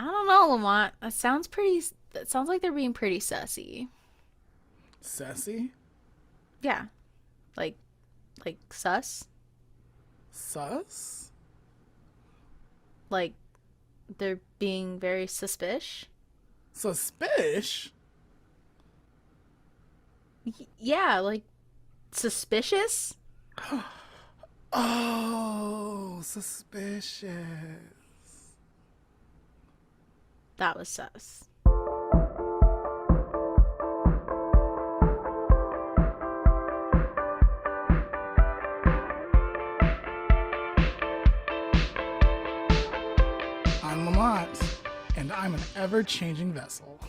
I don't know, Lamont. That sounds like they're being pretty sussy. Sassy? Yeah, like sus. Sus? Like they're being very suspicious. Suspish? Yeah, like suspicious. Oh, suspicious. That was sus. I'm Lamont, and I'm an ever changing vessel.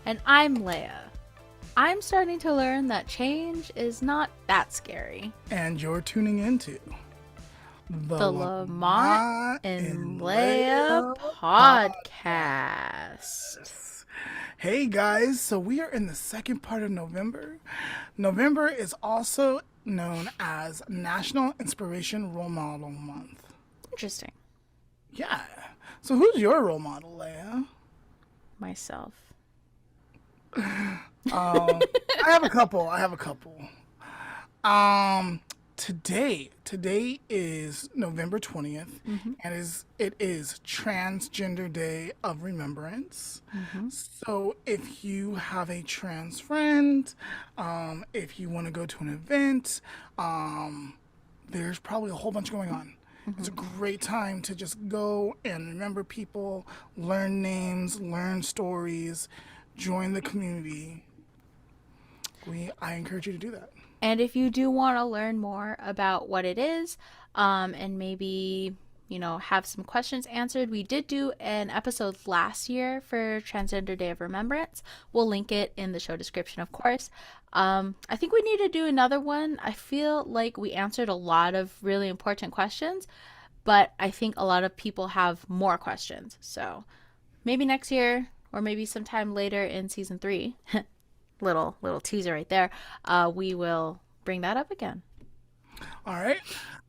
And I'm Leah. I'm starting to learn that change is not that scary. And you're tuning into the The Lamont Lamont N and Leah Leah podcast. podcast. Hey guys, so we are in the second part of November. November is also known as National Inspiration Role Model Month. Interesting. Yeah. So who's your role model, Leah? Myself. I have a couple. Um, today is November 20th, Mm-hmm. and it is Transgender Day of Remembrance. Mm-hmm. So if you have a trans friend, if you want to go to an event, there's probably a whole bunch going on. It's a Mm-hmm. great time to just go and remember people, learn names, learn stories, join the community. I encourage you to do that. And if you do want to learn more about what it is, and maybe, have some questions answered, we did do an episode last year for Transgender Day of Remembrance. We'll link it in the show description, of course. I think we need to do another one. I feel like we answered a lot of really important questions, but I think a lot of people have more questions. So maybe next year or maybe sometime later in season 3. Little teaser right there. We will bring that up again. All right.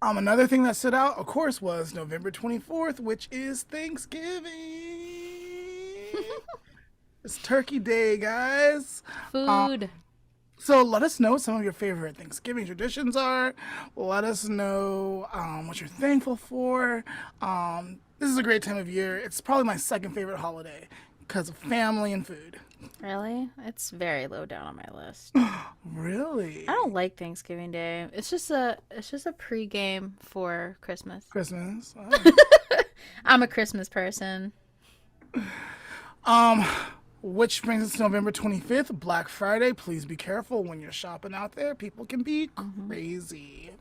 Another thing that stood out, of course, was November 24th, which is Thanksgiving. It's Turkey Day, guys. Food. So let us know what some of your favorite Thanksgiving traditions are. Let us know what you're thankful for. This is a great time of year. It's probably my second favorite holiday because of family and food. Really? It's very low down on my list. I Really? don't like Thanksgiving Day. It's just a pregame for Christmas. Christmas? I'm a Christmas person. Um, which brings us to November 25th, Black Friday. Please be careful when you're shopping out there. People can be Hmm. crazy.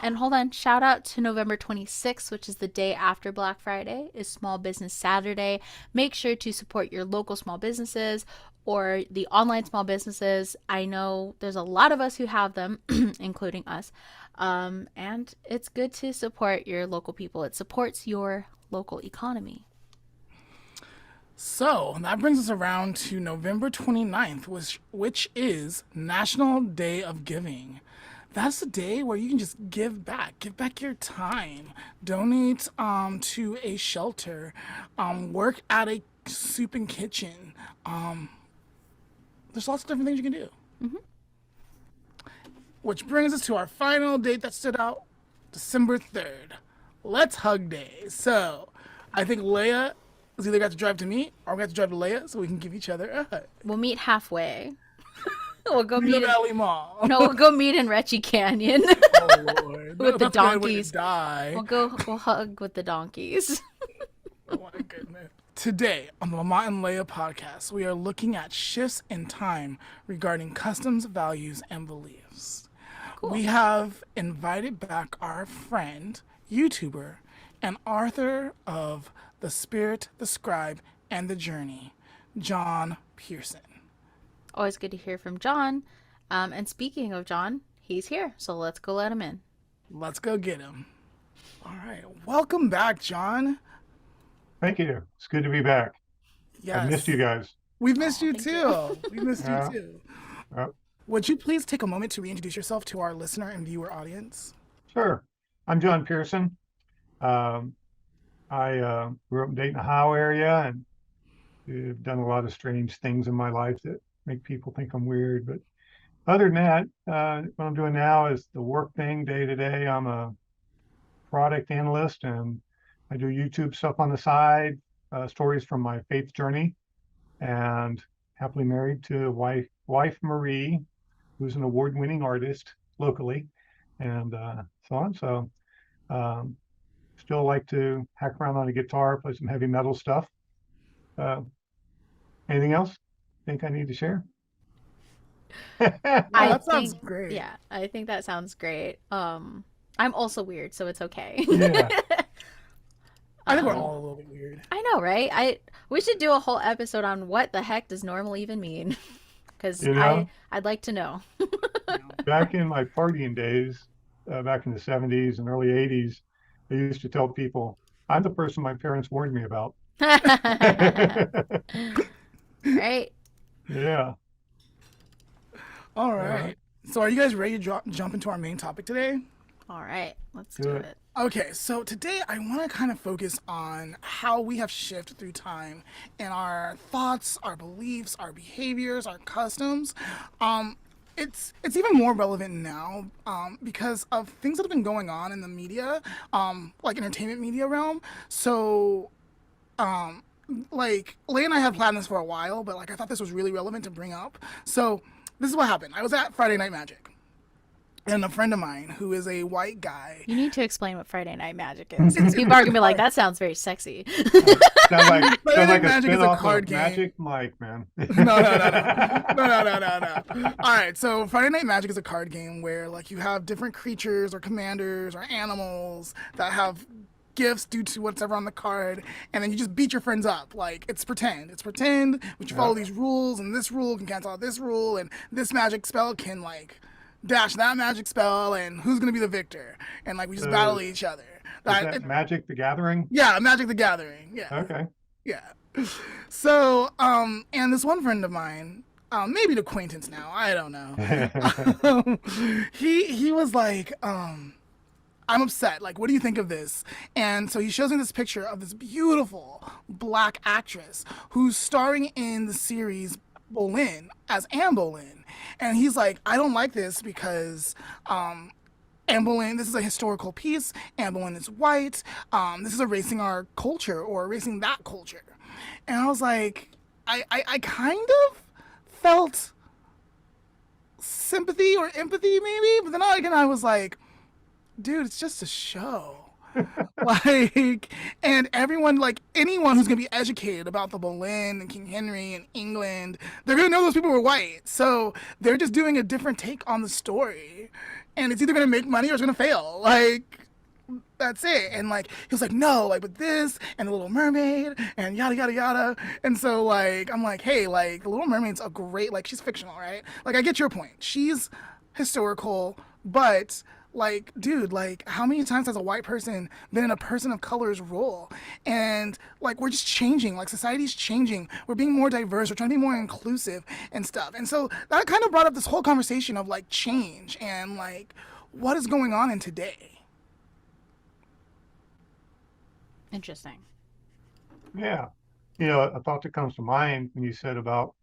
And hold on, shout out to November 26th, which is the day after Black Friday, is Small Business Saturday. Make sure to support your local small businesses or the online small businesses. I know there's a lot of us who have them, including us. And it's good to support your local people. It supports your local economy. So that brings us around to November 29th, which is National Day of Giving. That's the day where you can just give back your time, donate to a shelter, work at a soup and kitchen. There's lots of different things you can do. Hmm. Which brings us to our final date that stood out, December 3rd. Let's Hug Day. So I think Leia is either got to drive to me or we got to drive to Leia so we can give each other a hug. We'll meet halfway. We'll go Nina meet in Valley Mall. No, we'll go meet in Retchie Canyon Oh Lord, with the that's the only way to donkeys. die. We'll hug with the donkeys. Oh my goodness. Today on the Lamont and Leah podcast, we are looking at shifts in time regarding customs, values, and beliefs. Cool. We have invited back our friend, YouTuber, and author of The Spirit, the Scribe, and the Journey, John Pearson. Always good to hear from John. And speaking of John, he's here, so let's go let him in. Let's go get him. All right. Welcome back, John. Thank you. It's good to be back. I've missed you Yes. guys. We've missed Oh, you thank you. too. We missed you Yeah. too. Uh, Would you please take a moment to reintroduce yourself to our listener and viewer audience? sure. I'm John Pearson. Um, I grew up in Dayton, Ohio area, and have done a lot of strange things in my life that make people think I'm weird. But other than that, what I'm doing now is the work thing day to day. I'm a product analyst, and I do YouTube stuff on the side, stories from my faith journey, and happily married to wife Marie, who's an award-winning artist locally, and so on. So um, still like to hack around on a guitar, play some heavy metal stuff. Uh, Anything else think I need to share? No, I that sounds think, great. yeah, I think that sounds great. I'm also weird, so it's okay. Yeah. I think we're um, Yeah. all a little bit weird. I know, right? We should do a whole episode on what the heck does normal even mean, because You know, I'd like to know. You know? back in my partying days, back in the 70s and early 80s, I used to tell people, I'm the person my parents warned me about. Right? Yeah. All Uh, right. So, are you guys ready to jump into our main topic today? All right, let's do do it. it. Okay, so today I want to kind of focus on how we have shifted through time and our thoughts, our beliefs, our behaviors, our customs. Um, it's even more relevant now because of things that have been going on in the media, like entertainment media realm. So, like Leigh and I had planned this for a while, but like I thought this was really relevant to bring up. So, this is what happened. I was at Friday Night Magic, and a friend of mine who is a white guy. You need to explain what Friday Night Magic is, because people are gonna be like, "That sounds very sexy." Uh, sounds like Friday sounds Night like a Magic is a spin-off card of game. Magic Mike, man. No, no, no, no, no, no, no, no, no. All right, so Friday Night Magic is a card game where like you have different creatures or commanders or animals that have gifts due to whatever on the card, and then you just beat your friends up. Like it's pretend. It's pretend, but you follow Yeah. these rules, and this rule can cancel out this rule, and this magic spell can like dash that magic spell, and who's gonna be the victor? And like we just battle So each other. is that Magic the Gathering? Yeah, Magic the Gathering. Yeah. Okay. Yeah. So, and this one friend of mine, maybe an acquaintance now, I don't know. He was like, I'm upset. Like, what do you think of this? And so he shows me this picture of this beautiful black actress who's starring in the series Boleyn as Anne Boleyn. And he's like, I don't like this because Anne Boleyn, this is a historical piece. Anne Boleyn is white. This is erasing our culture or erasing that culture. And I was like, I kind of felt sympathy or empathy maybe, but then again I was like, dude, it's just a show. Like, and everyone, like anyone who's gonna be educated about the Boleyn and King Henry and England, they're gonna know those people were white. So they're just doing a different take on the story, and it's either gonna make money or it's gonna fail. Like, that's it. And like he was like, no, like with this and the Little Mermaid and yada yada yada. And so like I'm like, hey, like the Little Mermaid's a great, like she's fictional, right? Like I get your point. She's historical, but like, dude, like how many times has a white person been in a person of color's role? And like we're just changing, like society's changing. We're being more diverse, we're trying to be more inclusive and stuff. And so that kind of brought up this whole conversation of like change and like what is going on in today. Interesting. Yeah. You know, a thought that comes to mind when you said about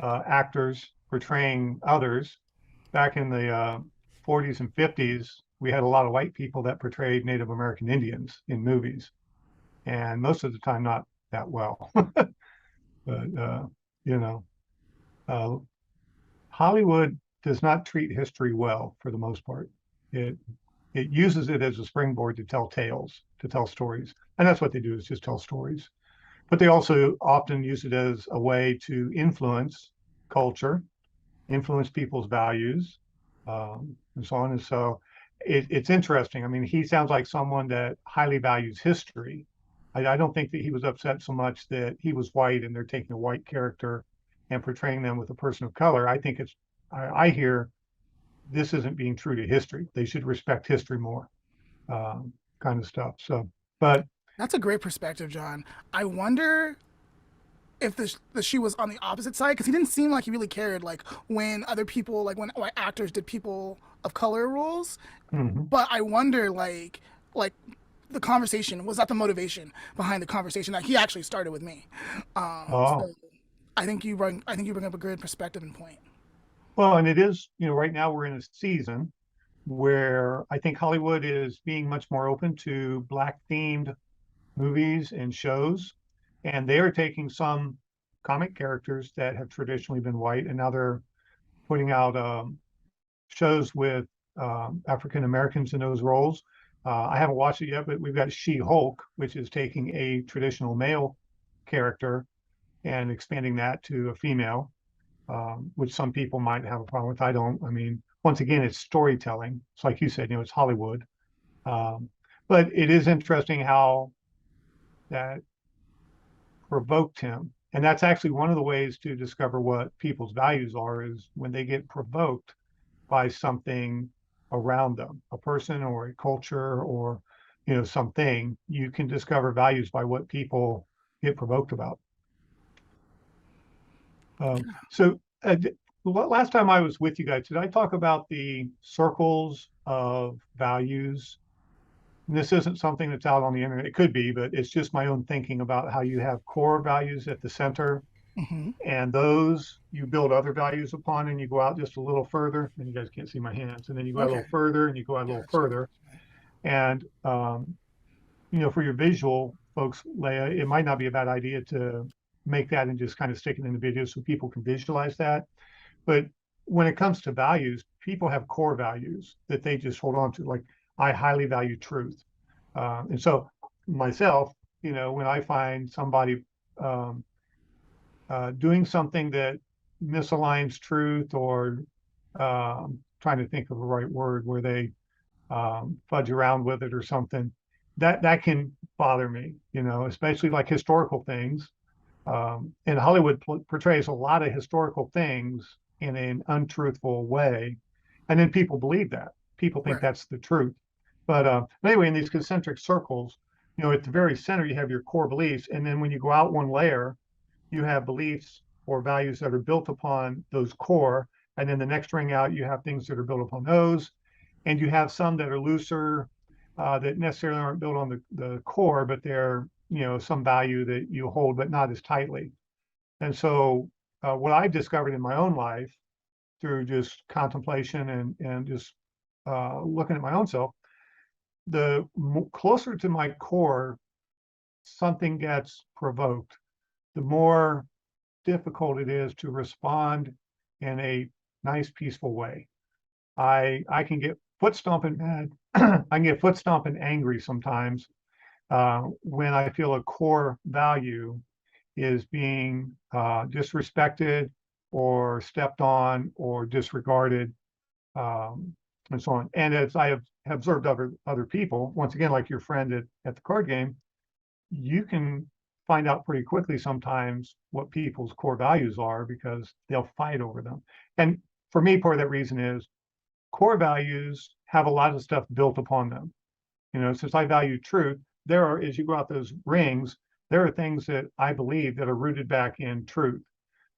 actors portraying others back in the 40s and 50s, we had a lot of white people that portrayed Native American Indians in movies, and most of the time not that well. But you know, uh, Hollywood does not treat history well for the most part. It it uses it as a springboard to tell tales, to tell stories, and that's what they do is just tell stories. But they also often use it as a way to influence culture, influence people's values, and so on. And so it's interesting. I mean, he sounds like someone that highly values history. I don't think that he was upset so much that he was white and they're taking a white character and portraying them with a person of color. I think I hear this isn't being true to history. They should respect history more, kind of stuff. So, but That's a great perspective, John. I wonder if the shoe was on the opposite side because he didn't seem like he really cared. Like when other people, like when white actors did people of color roles. mhm. But I wonder, like the conversation? Was that the motivation behind the conversation that he actually started with me? Oh, So I think you bring up a good perspective and point. well, and it is, right now we're in a season where I think Hollywood is being much more open to Black themed movies and shows. And they are taking some comic characters that have traditionally been white, and now they're putting out shows with African Americans in those roles. I haven't watched it yet, but we've got She-Hulk, which is taking a traditional male character and expanding that to a female, which some people might have a problem with. I don't. I mean, once again, it's storytelling. It's like you said, it's Hollywood. Um, but it is interesting how that provoked him. And that's actually one of the ways to discover what people's values are is when they get provoked by something around them, a person or a culture or something. You can discover values by what people get provoked about. So last time I was with you guys, did I talk about the circles of values? And this isn't something that's out on the internet. It could be, but it's just my own thinking about how you have core values at the center, Hmm. and those you build other values upon, and you go out just a little further. And you guys can't see my hands. And then you go out a Okay, little further, and you go out a little gotcha. further. And for your visual folks, Leah, it might not be a bad idea to make that and just kind of stick it in the video so people can visualize that. But when it comes to values, people have core values that they just hold on to. Like, I highly value truth. And so myself, when I find somebody um, doing something that misaligns truth, or trying to think of the right word, where they fudge around with it or something, that can bother me, especially like historical things. And Hollywood portrays a lot of historical things in an untruthful way, and then people believe that. People think Right. that's the truth. But anyway, in these concentric circles, at the very center you have your core beliefs, and then when you go out one layer, you have beliefs or values that are built upon those core, and then the next ring out you have things that are built upon those, and you have some that are looser, that necessarily aren't built on the core, but they're some value that you hold, but not as tightly. And so, what I've discovered in my own life through just contemplation and just looking at my own self, the closer to my core something gets provoked, the more difficult it is to respond in a nice, peaceful way. I can get foot stomping mad. I can get foot stomping angry sometimes when I feel a core value is being disrespected or stepped on or disregarded, and so on. And as I have observed other people, once again, like your friend at the card game, you can find out pretty quickly sometimes what people's core values are because they'll fight over them. And for me, part of that reason is core values have a lot of stuff built upon them. Since I value truth, there are, as you go out those rings, there are things that I believe that are rooted back in truth.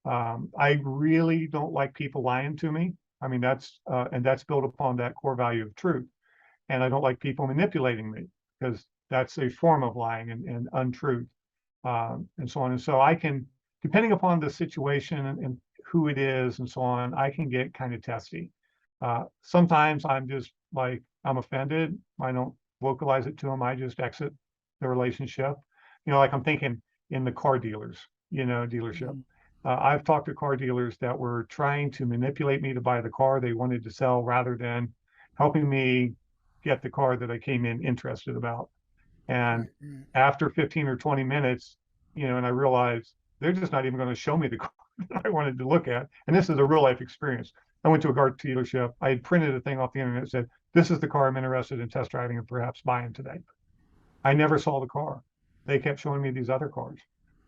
I really don't like people lying to me. I mean, that's built upon that core value of truth. And I don't like people manipulating me because that's a form of lying and untruth, and so on. And so I can, depending upon the situation and who it is and so on, I can get kind of testy. Sometimes I'm just like, I'm offended. I don't vocalize it to them. I just exit the relationship. Like I'm thinking in the car dealership. Mhm. I've talked to car dealers that were trying to manipulate me to buy the car they wanted to sell rather than helping me get the car that I came in interested about. And Right. Right. after 15 or 20 minutes, and I realized they're just not even going to show me the car that I wanted to look at. And this is a real life experience. I went to a car dealership. I had printed a thing off the internet that said, "This is the car I'm interested in test driving and perhaps buying today." I never saw the car. They kept showing me these other cars.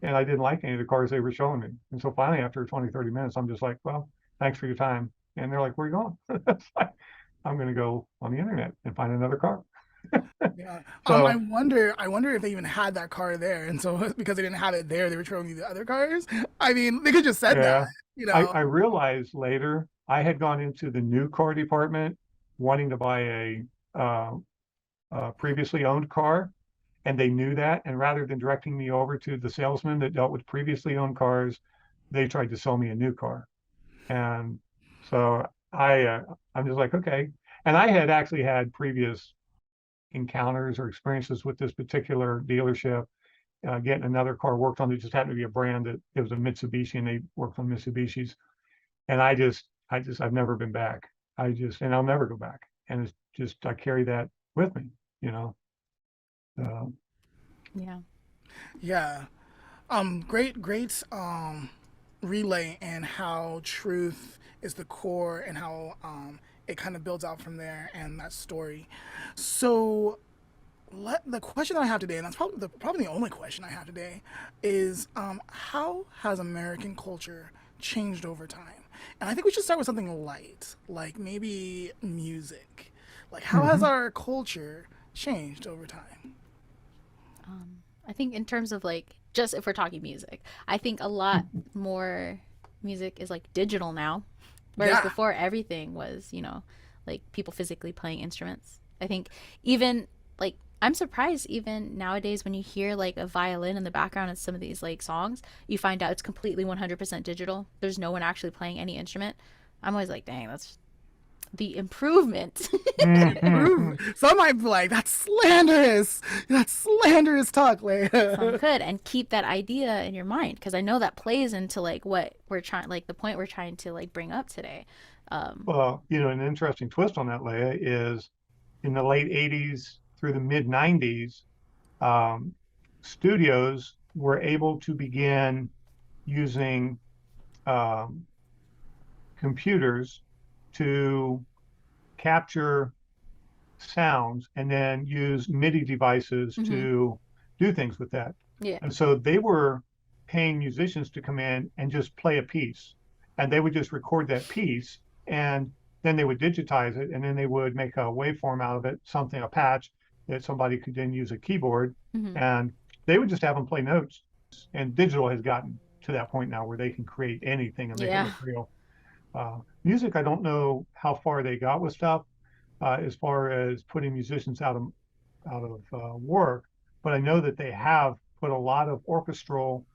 And I didn't like any of the cars they were showing me. And so finally, after 20, 30 minutes, I'm just like, well, thanks for your time. And they're like, where are you going? I'm going to go on the internet and find another car. Yeah. So, I wonder if they even had that car there, and so because they didn't have it there, they were showing you the other cars. I mean, they could just said that, yeah, you I, know. I realized later I had gone into the new car department wanting to buy a previously owned car, and they knew that. And rather than directing me over to the salesman that dealt with previously owned cars, they tried to sell me a new car. And so I'm just like, okay. And I had actually had previous encounters or experiences with this particular dealership. Getting another car worked on. It just happened to be a brand that it was a Mitsubishi, and they worked on Mitsubishis. And I've never been back. And I'll never go back. And it's just, I carry that with me, you know. Uh, Yeah. Yeah. Great relay and how truth is the core and how it kind of builds out from there and that story. So the question that I have today, and that's probably the only question I have today, is how has American culture changed over time? And I think we should start with something light, like maybe music. Like, how has mhm. our culture changed over time? I think in terms of like just if we're talking music, I think a lot more music is like digital now, whereas Yeah. before everything was, like people physically playing instruments. I think even like I'm surprised even nowadays when you hear like a violin in the background in some of these like songs, you find out it's completely 100% digital. There's no one actually playing any instrument. I'm always like, dang, that's the improvement. Mhm. Prove. Some might be like, that's slanderous. That's slanderous talk, Some Leia. could and keep that idea in your mind because I know that plays into like what we're trying like the point we're trying to like bring up today. Well, an interesting twist on that, Leia, is in the late 80s through the mid 90s, um, studios were able to begin using um, computers to capture sounds and then use MIDI devices Mm-hmm. to do things with that. Yeah. And so they were paying musicians to come in and just play a piece. And they would just record that piece, and then they would digitize it, and then they would make a waveform out of it, something, a patch that somebody could then use a keyboard. Mm-hmm. And they would just have them play notes. And digital has gotten to that point now where they can create anything and make it Yeah. look real. Music, I don't know how far they got with stuff as far as putting musicians out of work, but I know that they have put a lot of orchestral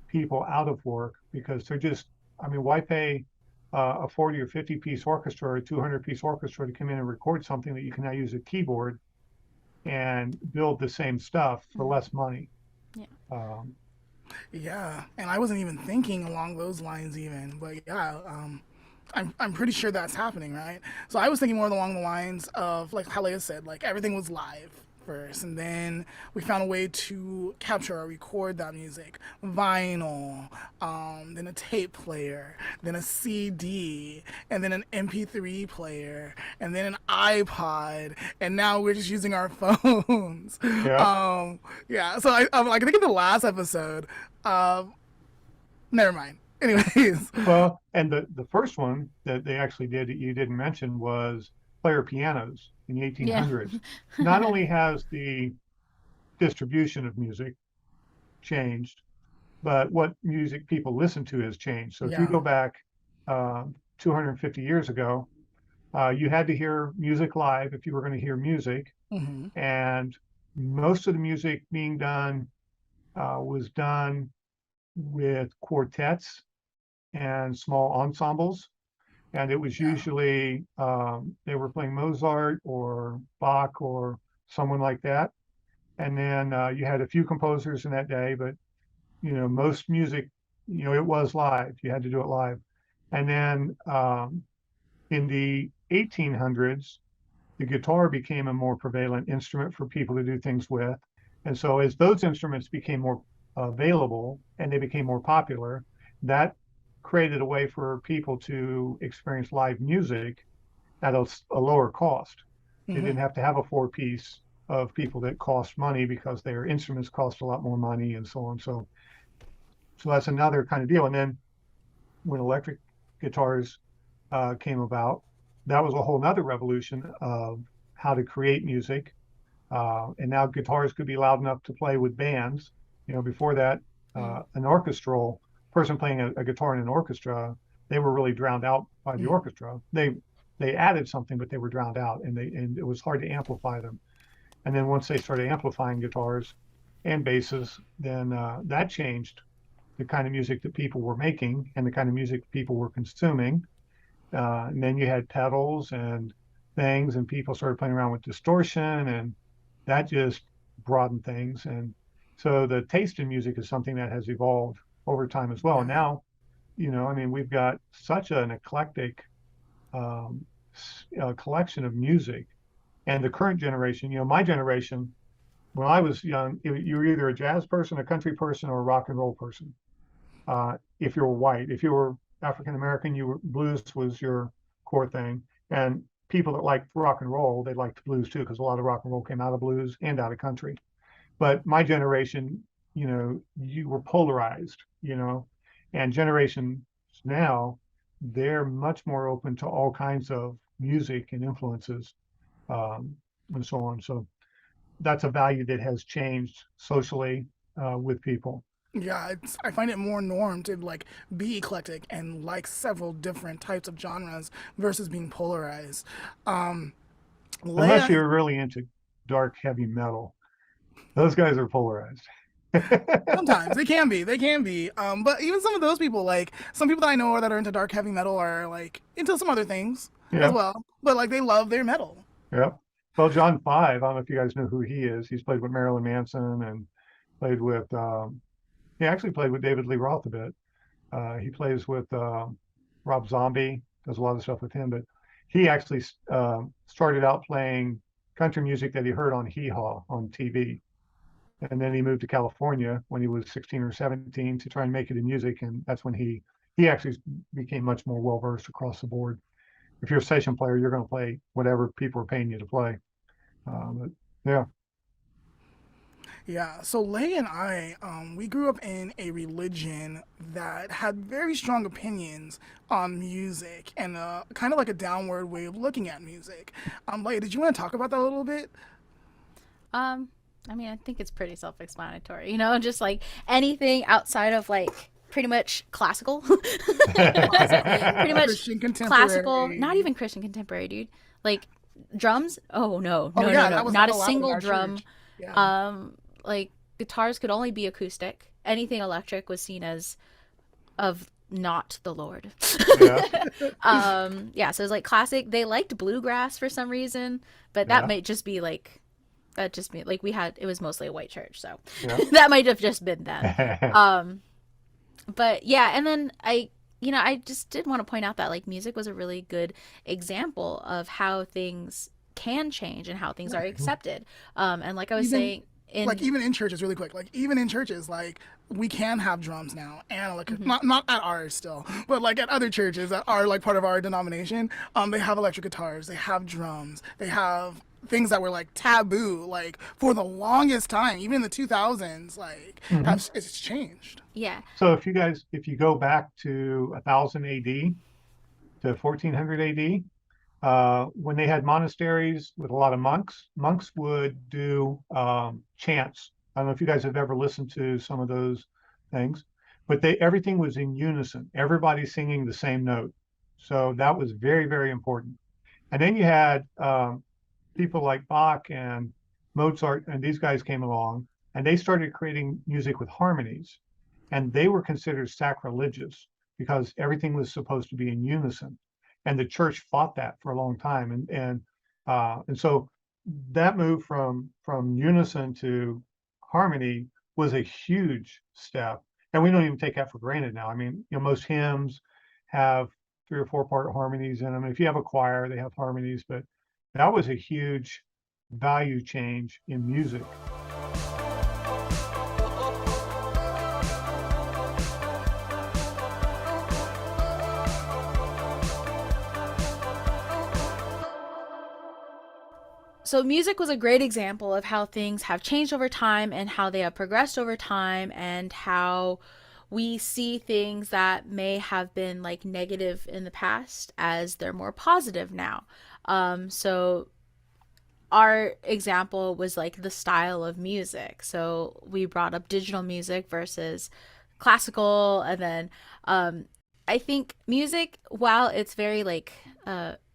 people out of work because they're just. I mean, why pay a 40 or 50 piece orchestra or a 200-piece orchestra to come in and record something that you can now use a keyboard and build the same stuff for Mm-hmm. less money? Yeah. Um, Yeah, and I wasn't even thinking along those lines even, but yeah, I'm pretty sure that's happening, right? So I was thinking more along the lines of like how Leia said, like everything was live first, and then we found a way to capture or record that music, vinyl, then a tape player, then a CD, and then an MP3 player, and then an iPod, and now we're just using our phones. yeah. Yeah, so I think in the last episode, um, never mind. Anyways, Well, and the first one that they actually did that you didn't mention was player pianos in the Yeah. 1800s. Not only has the distribution of music changed, but what music people listen to has changed. So if you yeah. go back 250 years ago, you had to hear music live if you were going to hear music, Hmm. and most of the music being done was done with quartets and small ensembles. And it was Yeah. usually they were playing Mozart or Bach or someone like that. And then you had a few composers in that day, but most music, it was live. You had to do it live. And then in the 1800s, the guitar became a more prevalent instrument for people to do things with. And so as those instruments became more available and they became more popular, that created a way for people to experience live music at a lower cost. They Hmm. didn't have to have a four-piece of people that cost money because their instruments cost a lot more money and so on. So that's another kind of deal. And then when electric guitars came about, that was a whole nother revolution of how to create music. And now guitars could be loud enough to play with bands. Before that, an orchestral person playing a guitar in an orchestra, they were really drowned out by the Hmm. orchestra. They added something, but they were drowned out, and it was hard to amplify them. And then once they started amplifying guitars and basses, then that changed the kind of music that people were making and the kind of music people were consuming. And then you had pedals and things, and people started playing around with distortion, and that just broadened things. And so the taste in music is something that has evolved over time as well. And Yeah. now, I mean, we've got such an eclectic um, collection of music. And the current generation, my generation, when I was young, you were either a jazz person, a country person, or a rock and roll person. If you were white, if you were African American, blues was your core thing. And people that liked rock and roll, they liked blues too, because a lot of rock and roll came out of blues and out of country. But my generation, you were polarized, and generations now, they're much more open to all kinds of music and influences, um, and so on. So that's a value that has changed socially with people. Yeah, I find it more norm to like be eclectic and like several different types of genres versus being polarized. Um, Unless Leia, you're really into dark heavy metal, those guys are polarized. sometimes they can be. But even some of those people, like some people that I know that are into dark heavy metal, are like into some other things as Yeah, well. But like they love their metal. yeah. Well, John Five, I don't know if you guys know who he is. He's played with Marilyn Manson and played with, he actually played with David Lee Roth a bit. He plays with Rob Zombie, does a lot of stuff with him, but he actually started out playing country music that he heard on Hee Haw on TV. And then he moved to California when he was 16 or 17 to try and make it in music. And that's when he actually became much more well versed across the board. If you're a session player, you're going to play whatever people are paying you to play. But yeah, Yeah, so Lay and I, we grew up in a religion that had very strong opinions on music and kind of like a downward way of looking at music. Lay, did you want to talk about that a little bit? Um, I mean, I think it's pretty self-explanatory, just like anything outside of like pretty much classical, pretty much Christian classical, not contemporary. even Christian contemporary, dude. Like drums? Oh no, Oh no, no, yeah, no, that was not not a allowed in single our drum. church. Yeah. Like guitars could only be acoustic. Anything electric was seen as of not the Lord. yeah, Yeah, so it's like classic. They liked bluegrass for some reason, but that yeah, might just be like that just mean like we had it was mostly a white church, so yeah. that might have just been them. Um, but yeah, and then I just did want to point out that like music was a really good example of how things can change and how things are accepted. And like I was Even saying like in even in churches, really quick, like even in churches, like we can have drums now and electric. mhm, Not at ours still, but like at other churches that are like part of our denomination, they have electric guitars, they have drums, they have things that were like taboo, like for the longest time, even in the 2000s, like Hmm. have it's changed. yeah. So if you go back to 1000 AD to 1400 AD, when they had monasteries with a lot of monks, monks would do chants. I don't know if you guys have ever listened to some of those things, but everything was in unison. Everybody singing the same note. So that was very, very important. And then you had people like Bach and Mozart, and these guys came along, and they started creating music with harmonies, and they were considered sacrilegious because everything was supposed to be in unison, and the church fought that for a long time, and so that move from unison to harmony was a huge step, and we don't even take that for granted now. I mean, most hymns have 3 or 4 part harmonies in them. If you have a choir, they have harmonies, but that was a huge value change in music. So music was a great example of how things have changed over time and how they have progressed over time and how we see things that may have been like negative in the past as they're more positive now. So our example was like the style of music. So we brought up digital music versus classical, and then I think music, while it's very like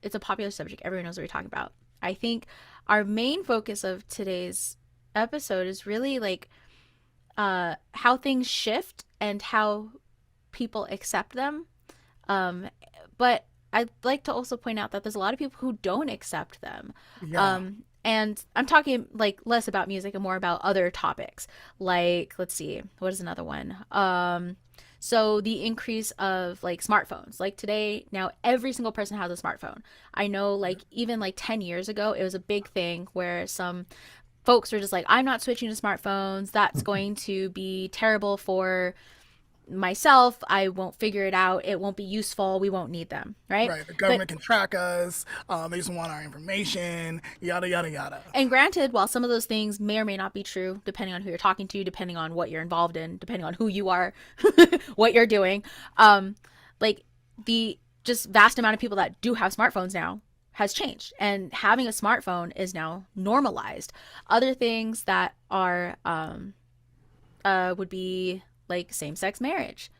it's a popular subject, everyone knows what we're talking about. I think our main focus of today's episode is really like how things shift and how people accept them. Um, but I'd like to also point out that there's a lot of people who don't accept them. Yeah. And I'm talking like less about music and more about other topics. Like, let's see, what is another one? So the increase of like smartphones. Like today, now every single person has a smartphone. I know like even like 10 years ago, it was a big thing where some folks were just like, I'm not switching to smartphones. That's going to be terrible for myself. I won't figure it out. It won't be useful. We won't need them, right? Right. The But government can track us. They just want our information. Yada yada yada. and granted, while some of those things may or may not be true, depending on who you're talking to, depending on what you're involved in, depending on who you are, what you're doing, like the just vast amount of people that do have smartphones now has changed, and having a smartphone is now normalized. Other things that are would be like same-sex marriage.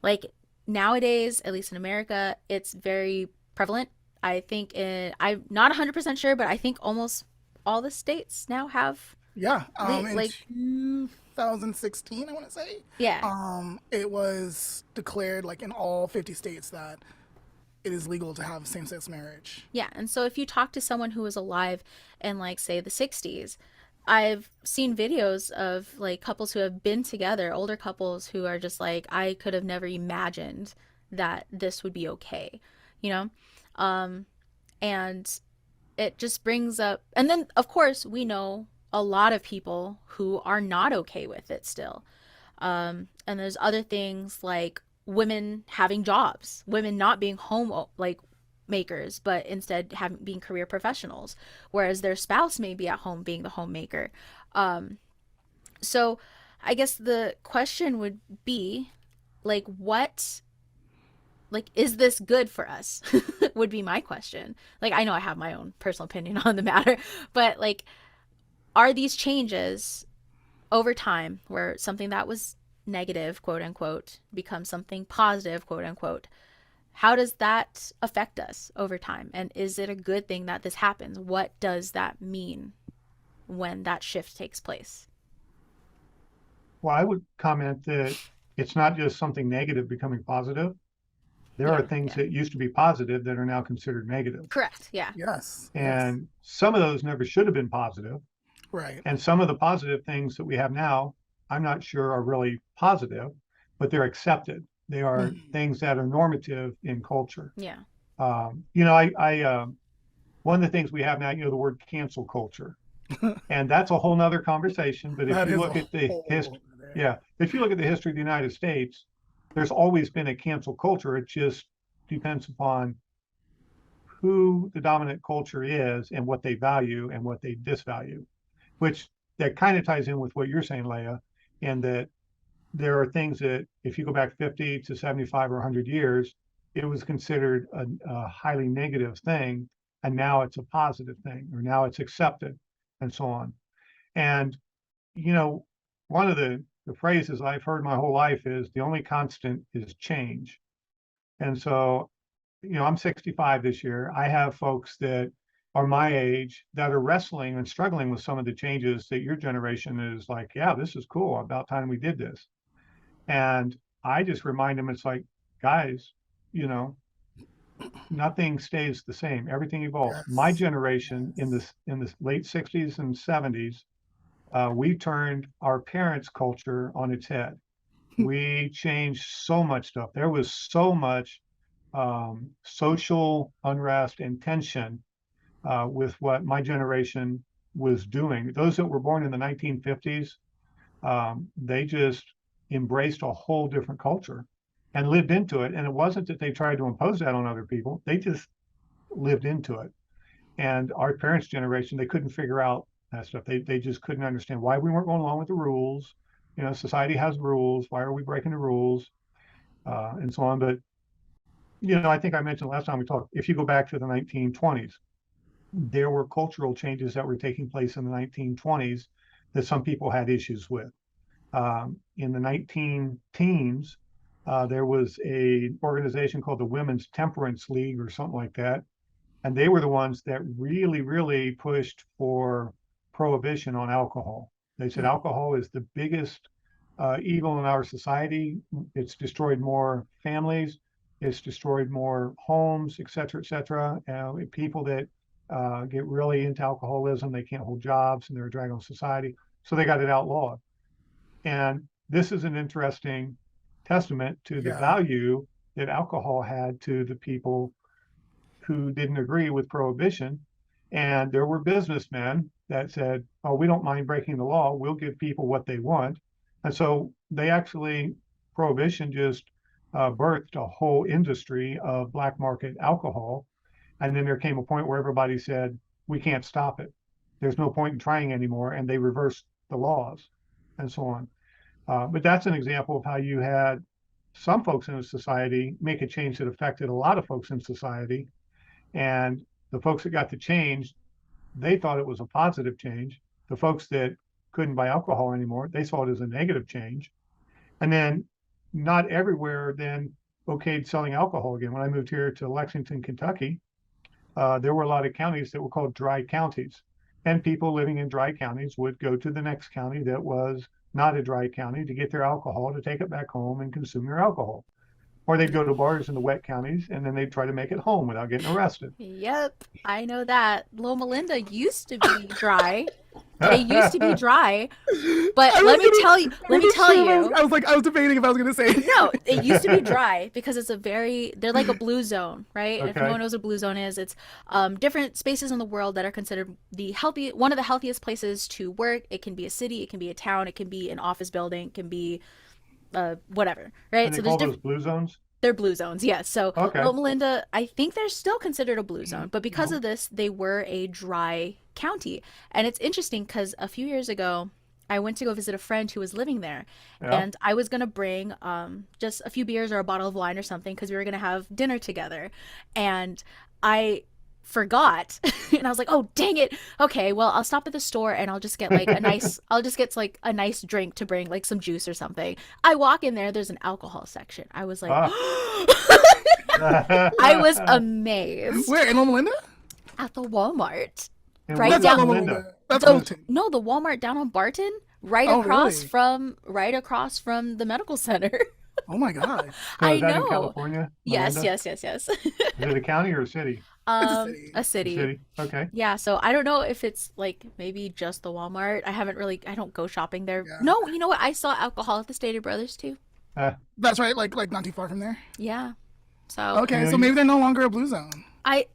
Like nowadays, at least in America, it's very prevalent. I think I'm not 100% sure, but I think almost all the states now have Yeah. In like 2016, I want to say, yeah. it was declared like in all 50 states that it is legal to have same-sex marriage. Yeah, and so if you talk to someone who was alive in like say the 60s, I've seen videos of like couples who have been together, older couples who are just like I could have never imagined that this would be okay, you know? Um and it just brings up, and then of course we know a lot of people who are not okay with it still. And there's other things like women having jobs, women not being home like makers, but instead having being career professionals, whereas their spouse may be at home being the homemaker. So I guess the question would be like, what, like, is this good for us? Would be my question. Like, I know I have my own personal opinion on the matter, but like, are these changes over time where something that was negative, quote unquote, becomes something positive, quote unquote? How does that affect us over time? And is it a good thing that this happens? What does that mean when that shift takes place? Well, I would comment that it's not just something negative becoming positive. There are Yeah, things yeah. that used to be positive that are now considered negative. Correct. Yeah. Yes. Yes. And some of those never should have been positive. Right. And some of the positive things that we have now, I'm not sure are really positive, but they're accepted. They are Mhm. things that are normative in culture. Yeah. You know, one of the things we have now, you know, the word cancel culture, and that's a whole nother conversation. But if That you is a look at the whole history, over there. yeah, if you look at the history of the United States, there's always been a cancel culture. It just depends upon who the dominant culture is and what they value and what they disvalue, which that kind of ties in with what you're saying, Leah, and that there are things that if you go back 50 to 75 or 100 years, it was considered a highly negative thing, and now it's a positive thing, or now it's accepted, and so on. And you know, one of the phrases I've heard my whole life is the only constant is change. And so, you know, I'm 65 this year. I have folks that are my age that are wrestling and struggling with some of the changes that your generation is like, yeah, this is cool. About time we did this. And I just remind them, it's like, guys, you know, nothing stays the same. Everything evolves. My Yes. generation Yes. in the late 60s and 70s, we turned our parents' culture on its head. We changed so much stuff. There was so much social unrest and tension with what my generation was doing. Those that were born in the 1950s, they just embraced a whole different culture and lived into it. And it wasn't that they tried to impose that on other people, they just lived into it. And our parents' generation, they couldn't figure out that stuff. They just couldn't understand why we weren't going along with the rules. You know, society has rules. Why are we breaking the rules? And so on. But, you know, I think I mentioned last time we talked, if you go back to the 1920s, there were cultural changes that were taking place in the 1920s that some people had issues with. In the 19 teens, there was a organization called the Women's Temperance League or something like that. And they were the ones that really, really pushed for prohibition on alcohol. They said alcohol is the biggest evil in our society. It's destroyed more families, it's destroyed more homes, et cetera, et cetera. People that get really into alcoholism, they can't hold jobs and they're a drag on society. So they got it outlawed. And this is an interesting testament to the Yeah. value that alcohol had to the people who didn't agree with prohibition. And there were businessmen that said, oh, we don't mind breaking the law. We'll give people what they want. And so they actually, prohibition just birthed a whole industry of black market alcohol. And then there came a point where everybody said, we can't stop it. There's no point in trying anymore. And they reversed the laws and so on. But that's an example of how you had some folks in a society make a change that affected a lot of folks in society. And the folks that got the change, they thought it was a positive change. The folks that couldn't buy alcohol anymore, they saw it as a negative change. And then not everywhere then okayed selling alcohol again. When I moved here to Lexington, Kentucky, there were a lot of counties that were called dry counties. And people living in dry counties would go to the next county that was not a dry county to get their alcohol, to take it back home and consume their alcohol. Or they'd go to bars in the wet counties and then they'd try to make it home without getting arrested. Yep, I know that. Loma Linda used to be dry. They used to be dry, but let me tell you, I was debating if I was gonna say. no, it used to be dry because they're like a blue zone, right? And if no Okay. one knows what blue zone is, it's different spaces in the world that are considered one of the healthiest places to work. It can be a city, it can be a town, it can be an office building, it can be whatever, right? And they So there's call those different. blue zones? They're blue zones, yes. So Okay. Loma Linda, I think they're still considered a blue zone, but because No. of this, they were a dry county. And it's interesting because a few years ago, I went to go visit a friend who was living there, Yeah. and I was gonna bring just a few beers or a bottle of wine or something because we were gonna have dinner together, and I forgot and I was like, oh dang it, okay, well, I'll stop at the store and I'll just get like a nice drink to bring, like some juice or something. I walk in there, there's an alcohol section. I was like Ah. I was amazed. Where in Loma Linda? At the Walmart And right where's That's not down Loma Linda? Linda. That's the Fulton. no the Walmart down on Barton, Oh, really? right across from the medical center. Oh my God. So I is that in know. California, Yes, Melinda? yes. Is it a county or a city? It's a city. A A city. city. Okay. Yeah, so I don't know if it's like maybe just the Walmart. I don't go shopping there. Yeah. No, you know what? I saw alcohol at the Stater Brothers too. Uh, That's right. Like not too far from there. Yeah. So Okay, you know, so maybe they're no longer a blue zone.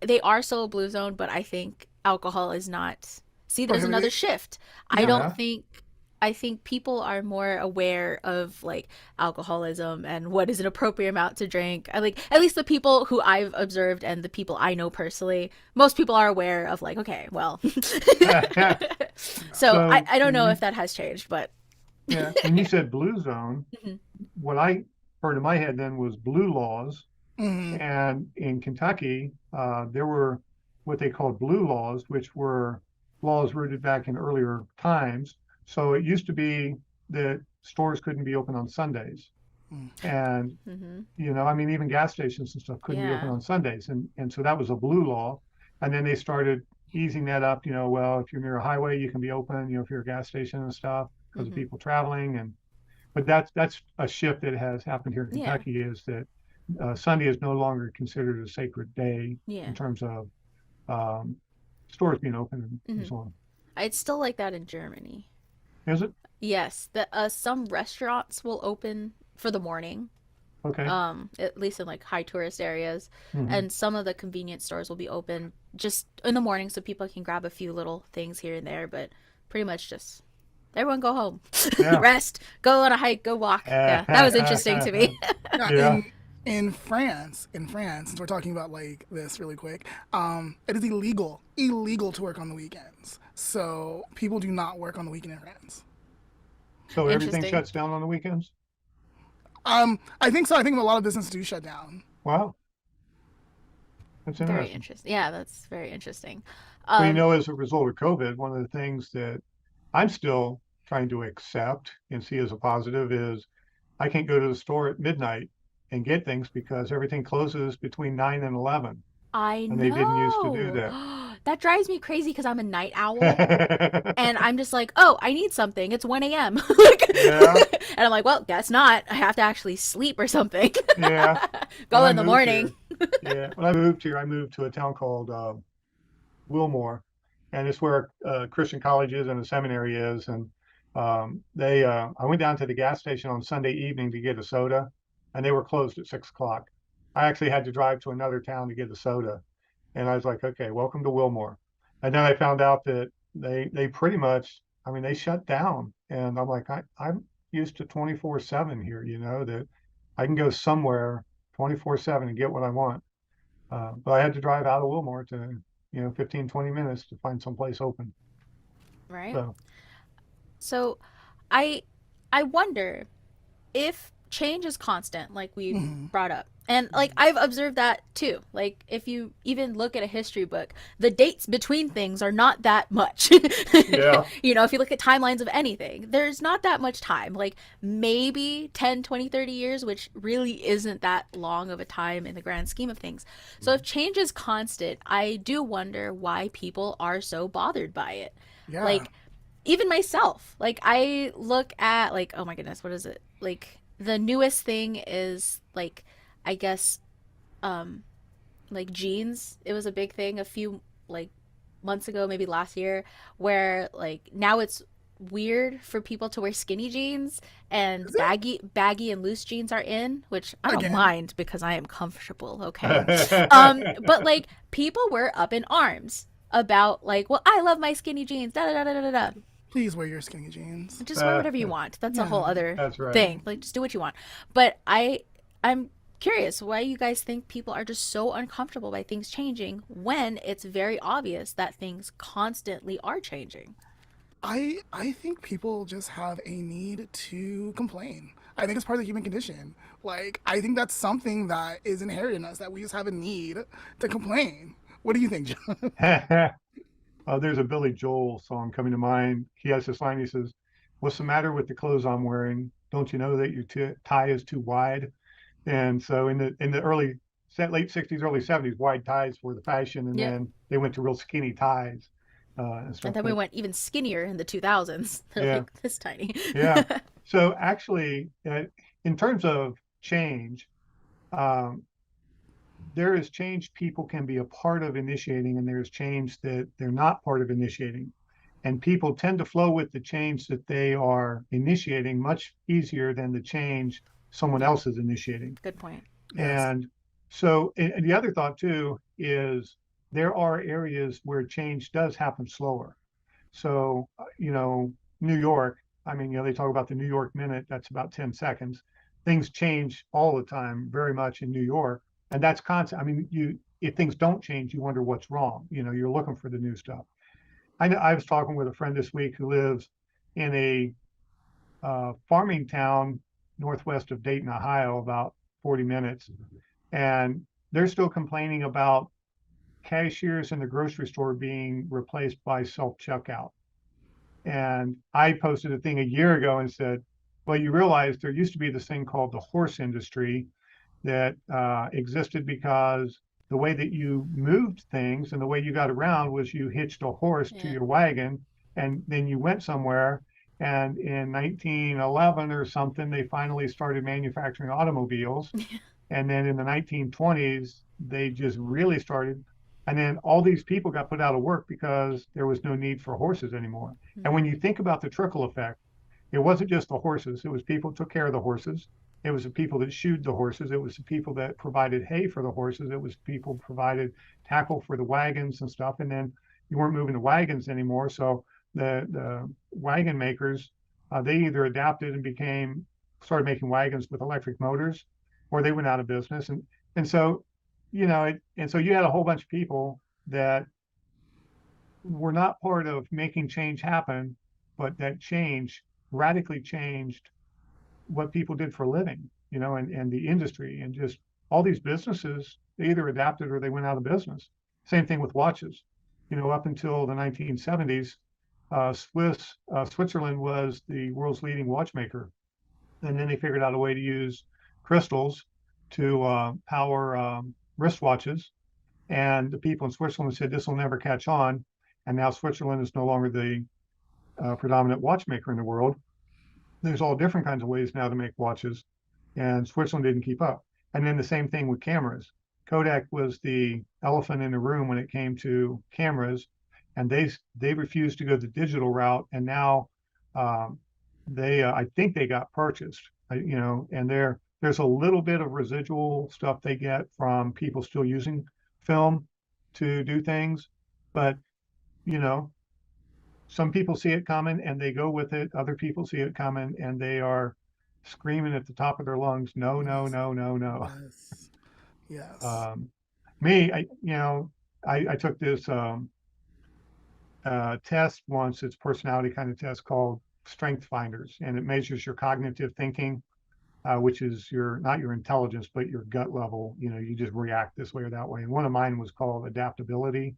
they are still a blue zone, but I think alcohol is not. See, there's another Prohibited? shift. Yeah. I think people are more aware of like alcoholism and what is an appropriate amount to drink. I like at least the people who I've observed and the people I know personally, most people are aware of like, okay, well. So So I don't when know you, if that has changed, but yeah, when you said blue zone, Mhm. what I heard in my head then was blue laws. Hmm. And in Kentucky, there were what they called blue laws, which were laws rooted back in earlier times. So it used to be that stores couldn't be open on Sundays. And, Mhm. I mean, even gas stations and stuff couldn't be open Yeah. on Sundays. And so that was a blue law. And then they started easing that up, well, if you're near a highway, you can be open, if you're a gas station and stuff because of Mhm. people traveling. But that's a shift that has happened here in Yeah. Kentucky is that Sunday is no longer considered a sacred day Yeah. in terms of um, stores being open and Mhm. so on. It's still like that in Germany. Is it? Yes, the some restaurants will open for the morning, Okay. at least in like high tourist areas, Hmm. and some of the convenience stores will be open just in the morning so people can grab a few little things here and there, but pretty much just everyone go home, Yeah. rest, go on a hike, go walk. Yeah, that was interesting to me. Yeah, Yeah. in France, since we're talking about like this really quick, it is illegal to work on the weekends. So people do not work on the weekend in France. So everything Interesting. shuts down on the weekends? I think so. I think a lot of businesses do shut down. Wow. That's Very interesting. interesting. Yeah, that's very interesting. Well, as a result of COVID, one of the things that I'm still trying to accept and see as a positive is I can't go to the store at midnight and get things because everything closes between 9 and 11. I and they didn't used to do know. that. That drives me crazy because I'm a night owl. And I'm just like, oh, I need something. It's 1 a.m. Yeah, And I'm like, well, guess not. I have to actually sleep or something. yeah. When Go I in the moved morning. here, yeah, when I moved here, I moved to a town called Wilmore, and it's where Christian college is and the seminary is. And I went down to the gas station on Sunday evening to get a soda, and they were closed at 6 o'clock. I actually had to drive to another town to get a soda, and I was like, okay, welcome to Wilmore. And then I found out that they pretty much, I mean, they shut down, and I'm like, I'm used to 24/7 here, that I can go somewhere 24/7 and get what I want. But I had to drive out of Wilmore to, 15, 20 minutes to find someplace open. Right? So, So I I wonder if change is constant, like we Mhm. brought up, and like I've observed that too. Like if you even look at a history book, the dates between things are not that much. yeah, If you look at timelines of anything, there's not that much time. Like maybe 10, 20, 30 years, which really isn't that long of a time in the grand scheme of things. So if change is constant, I do wonder why people are so bothered by it. Yeah. Like even myself, like I look at, like, oh my goodness, what is it, like the newest thing is like, I guess, um like jeans. It was a big thing a few, like, months ago, maybe last year, where like now it's weird for people to wear skinny jeans, and Is it? baggy and loose jeans are in, which I don't Again. mind because I am comfortable, okay? But like people were up in arms about, like, well, I love my skinny jeans, da da da da da da. Please wear your skinny jeans. Just wear whatever you want. That's a whole Yeah. other that's right. thing. Like, just do what you want. But I'm curious why you guys think people are just so uncomfortable by things changing when it's very obvious that things constantly are changing. I think people just have a need to complain. I think it's part of the human condition. Like, I think that's something that is inherent in us, that we just have a need to complain. What do you think, John? There's a Billy Joel song coming to mind. He has this line. He says, "What's the matter with the clothes I'm wearing? Don't you know that your tie is too wide?" And so in the late '60s, early '70s, wide ties were the fashion, and Yep. then they went to real skinny ties and And stuff. then we But went even skinnier in the 2000s. They're yeah, like this tiny. yeah. So actually, in terms of change, um, there is change people can be a part of initiating, and there's change that they're not part of initiating. And people tend to flow with the change that they are initiating much easier than the change someone Yeah, else is initiating. good point. Yes. And so, and the other thought too is there are areas where change does happen slower. So, New York, I mean, they talk about the New York minute, that's about 10 seconds. Things change all the time, very much in New York. And that's constant. I mean, if things don't change, you wonder what's wrong. You're looking for the new stuff. I was talking with a friend this week who lives in a farming town northwest of Dayton, Ohio, about 40 minutes. And they're still complaining about cashiers in the grocery store being replaced by self checkout. And I posted a thing a year ago and said, well, you realize there used to be this thing called the horse industry that existed because the way that you moved things and the way you got around was you hitched a horse to Yeah. your wagon and then you went somewhere. And in 1911 or something, they finally started manufacturing automobiles. And then in the 1920s, they just really started. And then all these people got put out of work because there was no need for horses anymore. And when Yeah. you think about the trickle effect, it wasn't just the horses. It was people who took care of the horses. It was the people that shoed the horses. It was the people that provided hay for the horses. It was people who provided tackle for the wagons and stuff. And then you weren't moving the wagons anymore. So the wagon makers, they either adapted and started making wagons with electric motors, or they went out of business. And so, and so you had a whole bunch of people that were not part of making change happen, but that change radically changed what people did for a living, and the industry and just all these businesses, they either adapted or they went out of business. Same thing with watches. Up until the 1970s, Switzerland was the world's leading watchmaker. And then they figured out a way to use crystals to power wristwatches. And the people in Switzerland said this will never catch on. And now Switzerland is no longer the predominant watchmaker in the world. There's all different kinds of ways now to make watches, and Switzerland didn't keep up. And then the same thing with cameras. Kodak was the elephant in the room when it came to cameras, and they refused to go the digital route. And now um, they I think they got purchased. And there's a little bit of residual stuff they get from people still using film to do things, but you know some people see it coming and they go with it. Other people see it coming and they are screaming at the top of their lungs, no, no, Yes. no, no, no. Yes. Yes. Um, Me, I took this test once. It's a personality kind of test called Strength Finders, and it measures your cognitive thinking, which is not your intelligence, but your gut level. You just react this way or that way. And one of mine was called adaptability.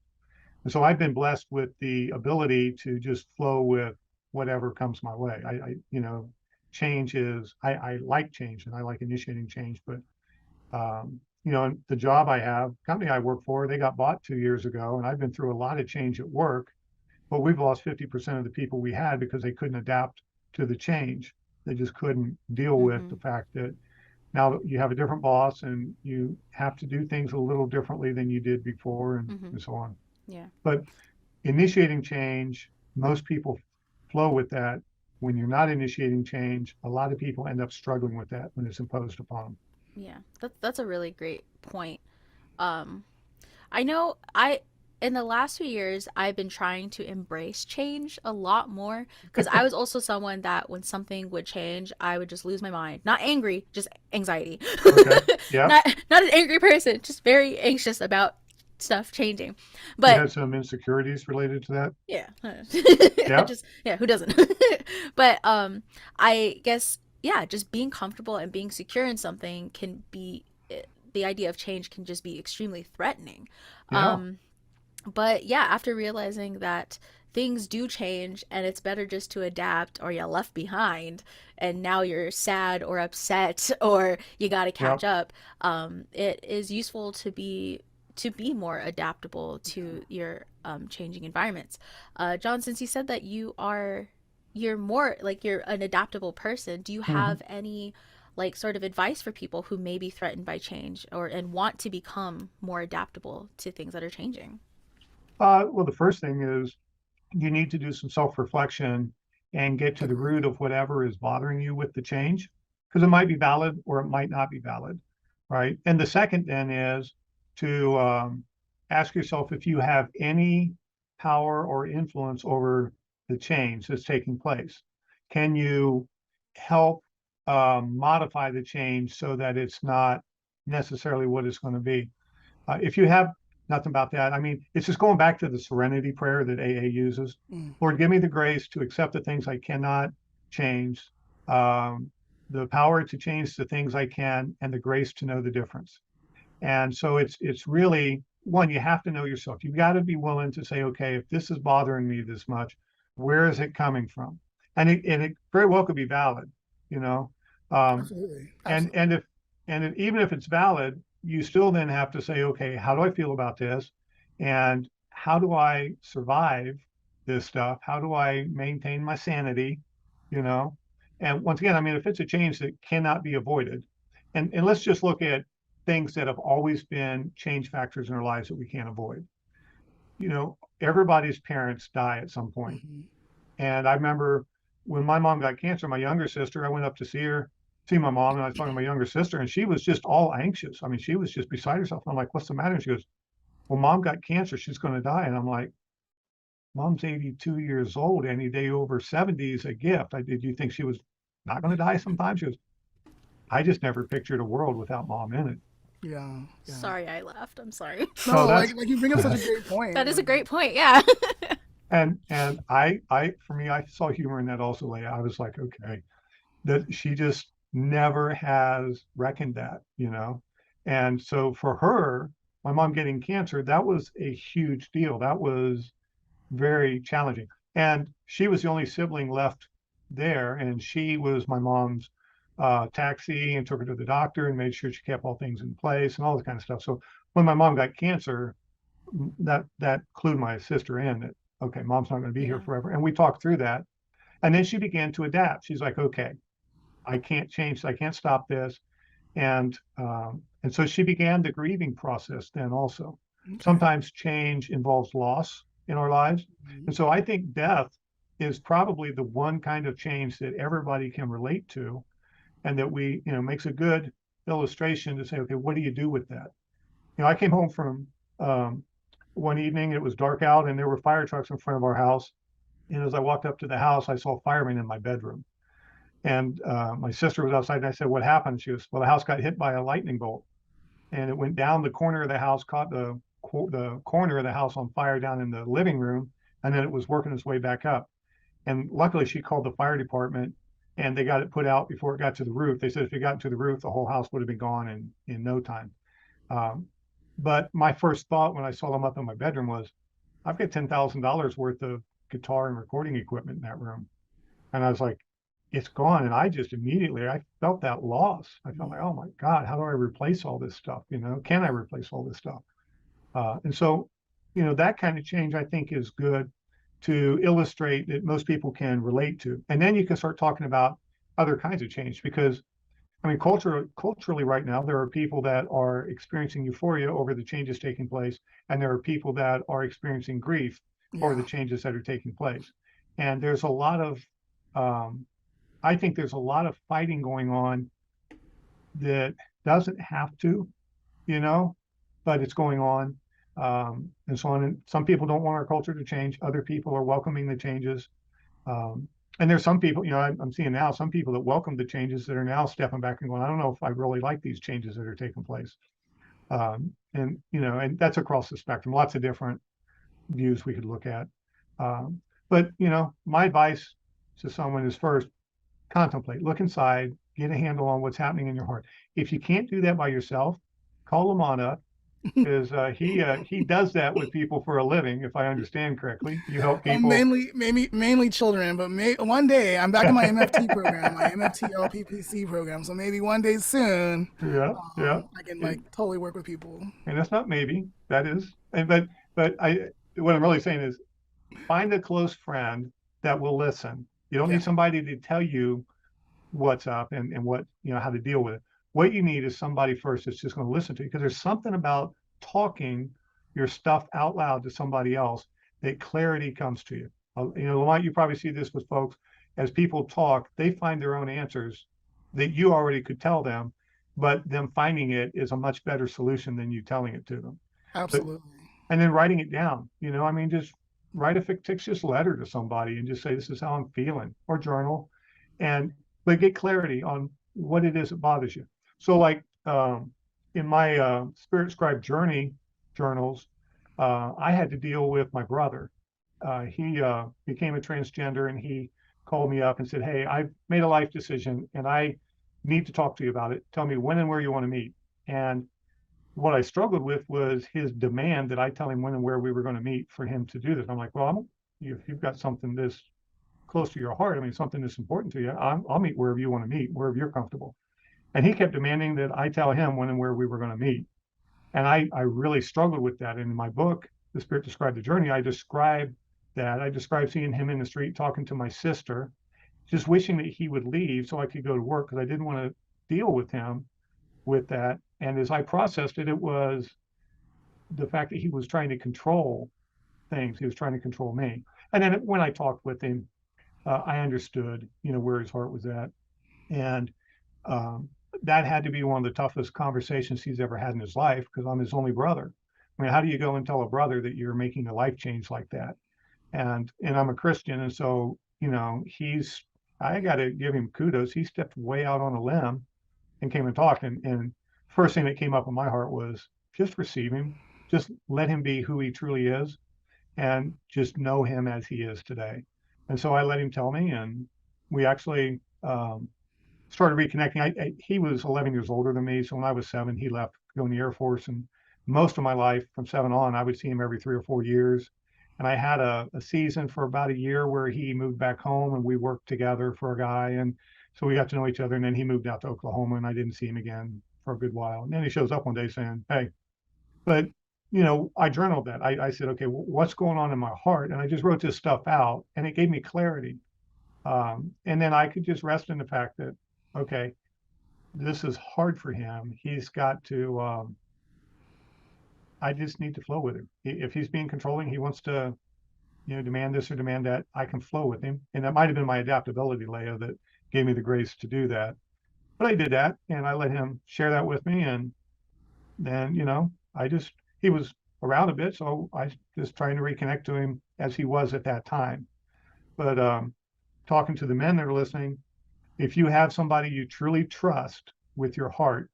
And so I've been blessed with the ability to just flow with whatever comes my way. Change is, I like change and I like initiating change, but, the job I have, company I work for, they got bought 2 years ago, and I've been through a lot of change at work, but we've lost 50% of the people we had because they couldn't adapt to the change. They just couldn't deal with Mm-hmm. the fact that now you have a different boss and you have to do things a little differently than you did before, Mm-hmm. and so on. Yeah. But initiating change, most people flow with that. When you're not initiating change, a lot of people end up struggling with that when it's imposed upon them. Yeah. That's a really great point. Um, I know I in the last few years I've been trying to embrace change a lot more because I was also someone that when something would change, I would just lose my mind. Not angry, just anxiety. Okay. Yep. Not an angry person, just very anxious about stuff changing. You But had some insecurities related to that. yeah. Yep. Just yeah, who doesn't? But I guess yeah, just being comfortable and being secure in something can be the idea of change can just be extremely threatening. Yeah. Um but yeah, after realizing that things do change and it's better just to adapt or you're left behind and now you're sad or upset or you got to catch Yep. up, it is useful to be more adaptable to your changing environments. John, since you said that you're more like you're an adaptable person, do you Hmm. have any like sort of advice for people who may be threatened by change or and want to become more adaptable to things that are changing? Well, the first thing is you need to do some self-reflection and get to the Agreed. root of whatever is bothering you with the change, because it might be valid or it might not be valid, right? And the second then is to ask yourself if you have any power or influence over the change that's taking place. Can you help modify the change so that it's not necessarily what it's going to be? If you have nothing about that, I mean, it's just going back to the serenity prayer that AA uses. Mm. Lord, give me the grace to accept the things I cannot change, um, the power to change the things I can, and the grace to know the difference. And so it's really one, you have to know yourself. You've got to be willing to say, okay, if this is bothering me this much, where is it coming from? And it very well could be valid, you know. Um, Absolutely. and Absolutely. and if even if it's valid, you still then have to say, okay, how do I feel about this? And how do I survive this stuff? How do I maintain my sanity? You know? And once again, I mean, if it's a change that cannot be avoided, and let's just look at things that have always been change factors in our lives that we can't avoid. Everybody's parents die at some point. Hmm. And I remember when my mom got cancer, my younger sister, I went up to see my mom, and I was talking to my younger sister, and she was just all anxious. I mean, she was just beside herself. I'm like, what's the matter? And she goes, well, mom got cancer. She's going to die. And I'm like, mom's 82 years old. Any day over 70 is a gift. Did you think she was not going to die sometime? She goes, I just never pictured a world without mom in it. Yeah. Yeah. Sorry, I laughed. I'm sorry. No, No, that's like you bring up such a great point. That is a Like, great point. Yeah. and I for me, I saw humor in that also, Leah. I was like, okay, that she just never has reckoned that. And so for her, my mom getting cancer, that was a huge deal. That was very challenging. And she was the only sibling left there. And she was my mom's taxi and took her to the doctor and made sure she kept all things in place and all this kind of stuff. So when my mom got cancer, that clued my sister in that, okay, mom's not going to be here Yeah. forever. And we talked through that. And then she began to adapt. She's like, okay, I can't change. I can't stop this. And so she began the grieving process then also. Okay. Sometimes change involves loss in our lives. Mhm. And so I think death is probably the one kind of change that everybody can relate to, and that makes a good illustration to say, okay, what do you do with that? I came home from um, one evening, it was dark out and there were fire trucks in front of our house. And as I walked up to the house, I saw firemen in my bedroom. And my sister was outside and I said, what happened? She was, well, the house got hit by a lightning bolt and it went down the corner of the house, caught the corner of the house on fire down in the living room. And then it was working its way back up. And luckily she called the fire department and they got it put out before it got to the roof. They said if it got to the roof, the whole house would have been gone in no time. Um, but my first thought when I saw them up in my bedroom was, I've got $10,000 worth of guitar and recording equipment in that room. And I was like, it's gone. And I just immediately, I felt that loss. I felt like, oh my God, how do I replace all this stuff? Can I replace all this stuff? And so, that kind of change I think is good to illustrate that most people can relate to. And then you can start talking about other kinds of change because I mean, culturally right now, there are people that are experiencing euphoria over the changes taking place, and there are people that are experiencing grief over the Yeah. changes that are taking place. And there's a lot of, um, I think there's a lot of fighting going on that doesn't have to, you know, but it's going on, and so on. And some people don't want our culture to change. Other people are welcoming the changes. Um, and there's some people, I'm seeing now some people that welcome the changes that are now stepping back and going, I don't know if I really like these changes that are taking place. And that's across the spectrum, lots of different views we could look at. But, my advice to someone is first contemplate, look inside, get a handle on what's happening in your heart. If you can't do that by yourself, call Lamont up because he does that with people for a living. If I understand correctly, you help people. Mainly children, but one day I'm back in my MFT program, my MFT LPPC program. So maybe one day soon, Yeah, yeah. I can like totally work with people. And that's not maybe, that is. And but what I'm really saying is find a close friend that will listen. You don't Yeah, need somebody to tell you what's up and what, how to deal with it. What you need is somebody first that's just going to listen to you because there's something about talking your stuff out loud to somebody else that clarity comes to you. Lamont, you probably see this with folks. As people talk, they find their own answers that you already could tell them, but them finding it is a much better solution than you telling it to them. But absolutely. and then writing it down, I mean, just write a fictitious letter to somebody and just say, this is how I'm feeling, or journal, and but get clarity on what it is that bothers you. So, like in my Spirit Scribe Journey journals, I had to deal with my brother. He became a transgender, and he called me up and said, "Hey, I've made a life decision, and I need to talk to you about it. Tell me when and where you want to meet." And what I struggled with was his demand that I tell him when and where we were going to meet for him to do this. I'm like, well, if you've got something this close to your heart, I mean, something that's important to you, I'll meet wherever you want to meet, wherever you're comfortable. And he kept demanding that I tell him when and where we were going to meet. And I really struggled with that. And in my book, The Spirit Described the Journey, I described that. I described seeing him in the street talking to my sister, just wishing that he would leave so I could go to work because I didn't want to deal with him with that. And as I processed it, it was the fact that he was trying to control things. He was trying to control me. And then when I talked with him, I understood, where his heart was at. And um, that had to be one of the toughest conversations he's ever had in his life because I'm his only brother. I mean, how do you go and tell a brother that you're making a life change like that? And I'm a Christian, and so I got to give him kudos. He stepped way out on a limb and came and talked. And first thing that came up in my heart was just receive him, just let him be who he truly is, and just know him as he is today. And so I let him tell me, and we actually started reconnecting. He was 11 years older than me, so when I was 7, he left to go in the Air Force, and most of my life from 7 on, I would see him every 3 or 4 years. And I had a season for about a year where he moved back home, and we worked together for a guy, and so we got to know each other. And then he moved out to Oklahoma, and I didn't see him again for a good while. And then he shows up one day saying, "Hey," but I journaled that. I said, okay, what's going on in my heart? And I just wrote this stuff out, and it gave me clarity. And then I could just rest in the fact that, okay, this is hard for him. He's got to, I just need to flow with him. If he's being controlling, he wants to, demand this or demand that, I can flow with him. And that might have been my adaptability, Leah, that gave me the grace to do that. But I did that, and I let him share that with me. And then, he was around a bit. So I just trying to reconnect to him as he was at that time. But talking to the men that are listening, if you have somebody you truly trust with your heart,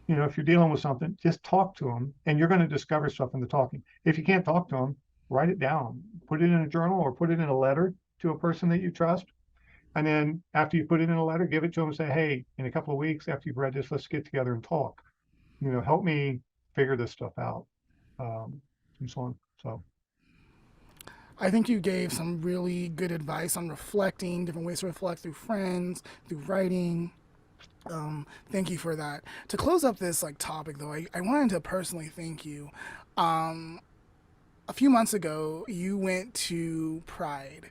if you're dealing with something, just talk to them, and you're going to discover stuff in the talking. If you can't talk to them, write it down, put it in a journal or put it in a letter to a person that you trust. And then after you put it in a letter, give it to them and say, hey, in a couple of weeks after you've read this, let's get together and talk. Help me figure this stuff out, and so on. So I think you gave some really good advice on reflecting, different ways to reflect through friends, through writing. Thank you for that. To close up this topic though, I wanted to personally thank you. A few months ago, you went to Pride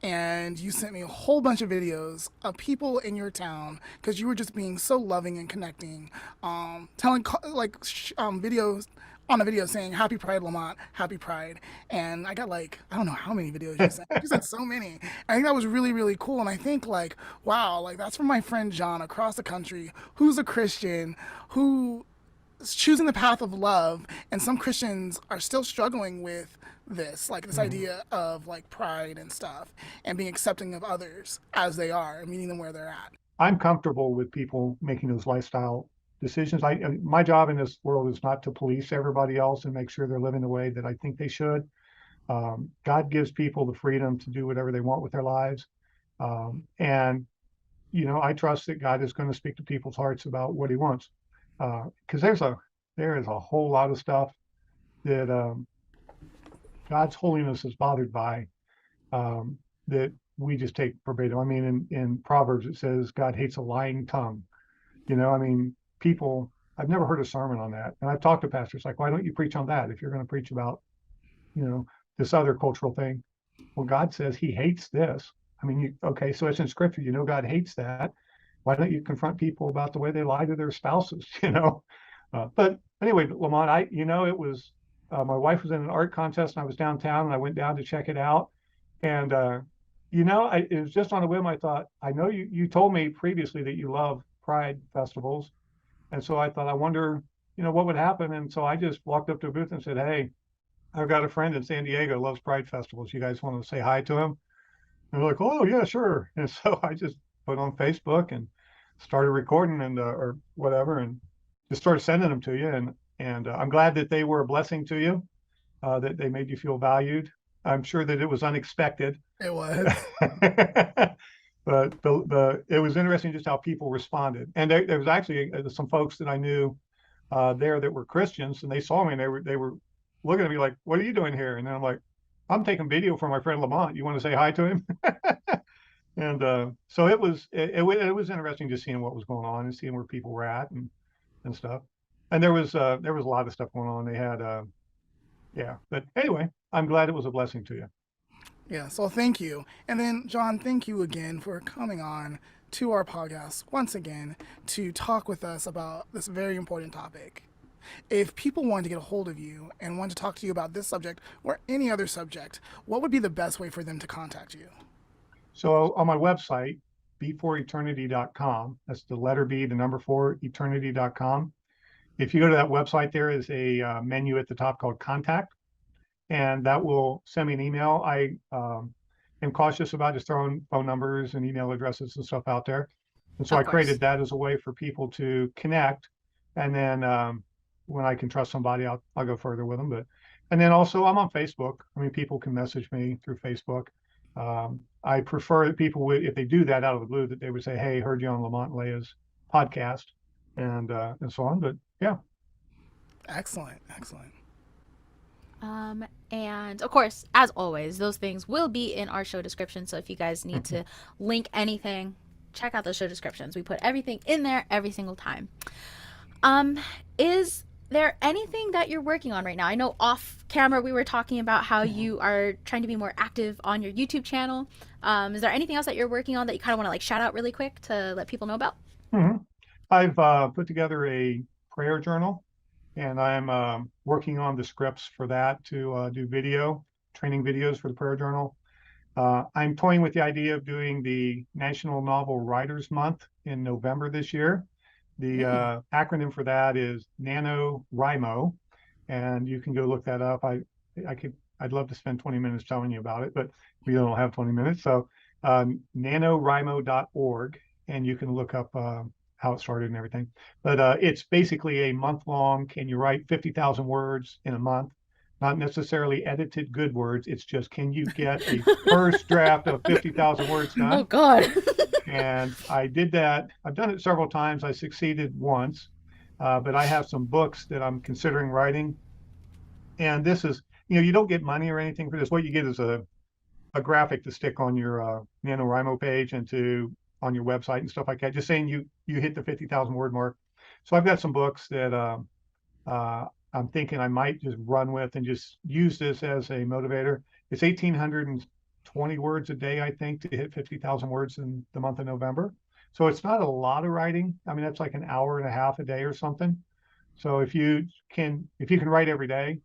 and you sent me a whole bunch of videos of people in your town because you were just being so loving and connecting, telling videos on a video saying "Happy Pride, Lamont, Happy Pride," and I got I don't know how many videos you sent. You sent so many. I think that was really really cool, and I think wow, that's from my friend John across the country who's a Christian who choosing the path of love, and some Christians are still struggling with this mhm. idea of pride and stuff and being accepting of others as they are and meeting them where they're at. I'm comfortable with people making those lifestyle decisions. My job in this world is not to police everybody else and make sure they're living the way that I think they should. God gives people the freedom to do whatever they want with their lives. And I trust that God is going to speak to people's hearts about what he wants. Because there is a whole lot of stuff that God's holiness is bothered by, that we just take verbatim. I mean, in Proverbs it says God hates a lying tongue. I mean, people. I've never heard a sermon on that, and I've talked to pastors like, why don't you preach on that if you're going to preach about you know this other cultural thing? Well, God says He hates this. I mean, okay, so it's in Scripture. God hates that. Why don't you confront people about the way they lie to their spouses? But anyway, Lamont, it was my wife was in an art contest, and I was downtown, and I went down to check it out, and it was just on a whim. I thought, I know you told me previously that you love Pride festivals, and so I thought, I wonder, what would happen, and so I just walked up to a booth and said, hey, I've got a friend in San Diego who loves Pride festivals. You guys want to say hi to him? And they're like, oh yeah, sure. And so I just put on Facebook and started recording and or whatever, and just started sending them to you. And I'm glad that they were a blessing to you, that they made you feel valued. I'm sure that it was unexpected, It was. but it was interesting just how people responded. And there was actually some folks that I knew there that were Christians, and they saw me and they were looking at me like, "What are you doing here?" And then I'm like, "I'm taking video for my friend Lamont. You want to say hi to him?" And so it was interesting just seeing what was going on and seeing where people were at and stuff. And there was a lot of stuff going on. They had yeah, but anyway, I'm glad it was a blessing to you. Yeah, so thank you. And then, John, thank you again for coming on to our podcast once again to talk with us about this very important topic. If people wanted to get a hold of you and want to talk to you about this subject or any other subject, what would be the best way for them to contact you? So on my website, b4eternity.com, that's the letter B, the number 4, eternity.com. If you go to that website, there is a menu at the top called Contact, and that will send me an email. I am cautious about just throwing phone numbers and email addresses and stuff out there. And so Of I course. created that as a way for people to connect. And then when I can trust somebody, I'll go further with them. And then also I'm on Facebook. I mean, people can message me through Facebook. I prefer that people would, if they do that out of the blue, that they would say, "Hey, heard you on Lamont and Leah's podcast," and so on. But yeah. Excellent, excellent. And of course, as always, those things will be in our show description. So if you guys need to link anything, check out the show descriptions. We put everything in there every single time. Um, is there anything that you're working on right now? I know off camera we were talking about how you are trying to be more active on your YouTube channel. Is there anything else that you're working on that you kind of want to like shout out really quick to let people know about? Mm-hmm. I've put together a prayer journal, and I'm working on the scripts for that to do training videos for the prayer journal. I'm toying with the idea of doing the National Novel Writers Month in November this year. The Mm. acronym for that is NaNoWriMo, and you can go look that up. I'd love to spend 20 minutes telling you about it, but we don't have 20 minutes. So nanowrimo.org, and you can look up how it started and everything. But it's basically a month-long. Can you write 50,000 words in a month? Not necessarily edited good words. It's just, can you get a first draft of 50,000 words Oh done? God. And I did that. I've done it several times. I succeeded once, but I have some books that I'm considering writing. And this is, you don't get money or anything for this. What you get is a graphic to stick on your NaNoWriMo page and on your website and stuff like that, just saying you hit the 50,000 word mark. So I've got some books that uh, I'm thinking I might just run with and just use this as a motivator. It's 1,820 words a day, I think, to hit 50,000 words in the month of November. So it's not a lot of writing. I mean, that's like an hour and a half a day or something. So if you can write every day,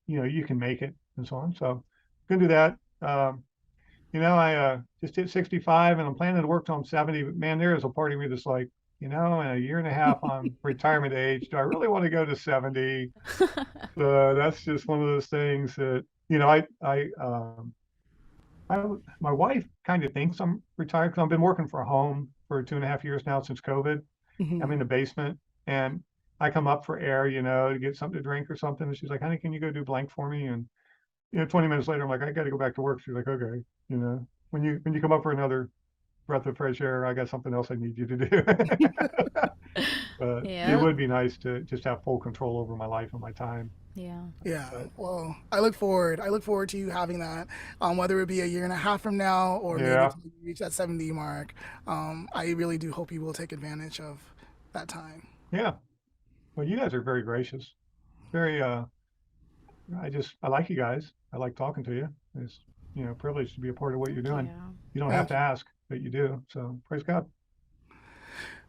you can make it and so on. So I'm gonna do that. I just hit 65 and I'm planning to work till I'm 70. But man, there is a part of me that's like, in a year and a half on retirement age, do I really want to go to 70? That's just one of those things that, I my wife kind of thinks I'm retired because I've been working for home for 2.5 years now since COVID. I'm Mhm. in the basement and I come up for air, to get something to drink or something. And she's like, honey, can you go do blank for me? And 20 minutes later, I'm like, I got to go back to work. She's like, okay, when you come up for another breath of fresh air, I got something else I need you to do. But it Yeah. would be nice to just have full control over my life and my time. Yeah. Yeah, But well, I look forward to you having that, whether it be a year and a half from now or maybe yeah, till you reach that 70 mark. I really do hope you will take advantage of that time. yeah. Well, you guys are very gracious. Very, I like you guys. I like talking to you. It's, privileged to be a part of what you're Thank doing. you. You don't have Thank to you. ask, but you do. So praise God.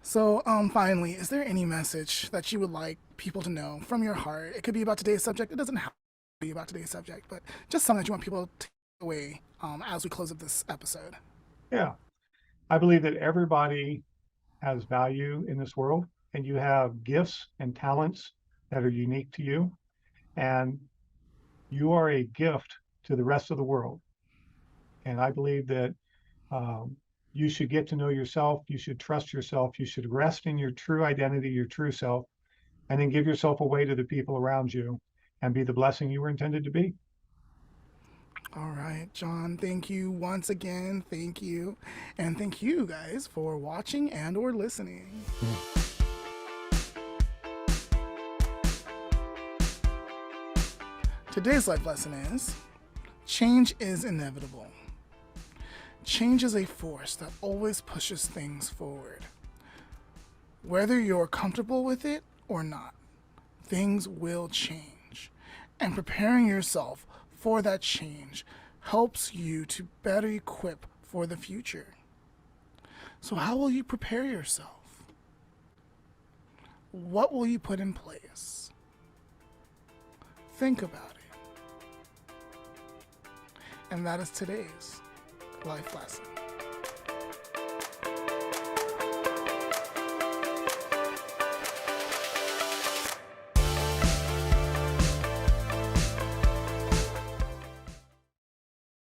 So, finally, is there any message that you would like people to know from your heart? It could be about today's subject. It doesn't have to be about today's subject, but just something that you want people to take away as we close up this episode. Yeah. I believe that everybody has value in this world, and you have gifts and talents that are unique to you. And you are a gift to the rest of the world. And I believe that um, you should get to know yourself. You should trust yourself. You should rest in your true identity, your true self, and then give yourself away to the people around you and be the blessing you were intended to be. All right, John, thank you once again. Thank you. And thank you guys for watching and or listening. Today's life lesson is change is inevitable. Change is a force that always pushes things forward. Whether you're comfortable with it or not, things will change. And preparing yourself for that change helps you to better equip for the future. So, how will you prepare yourself? What will you put in place? Think about it. And that is today's life lesson.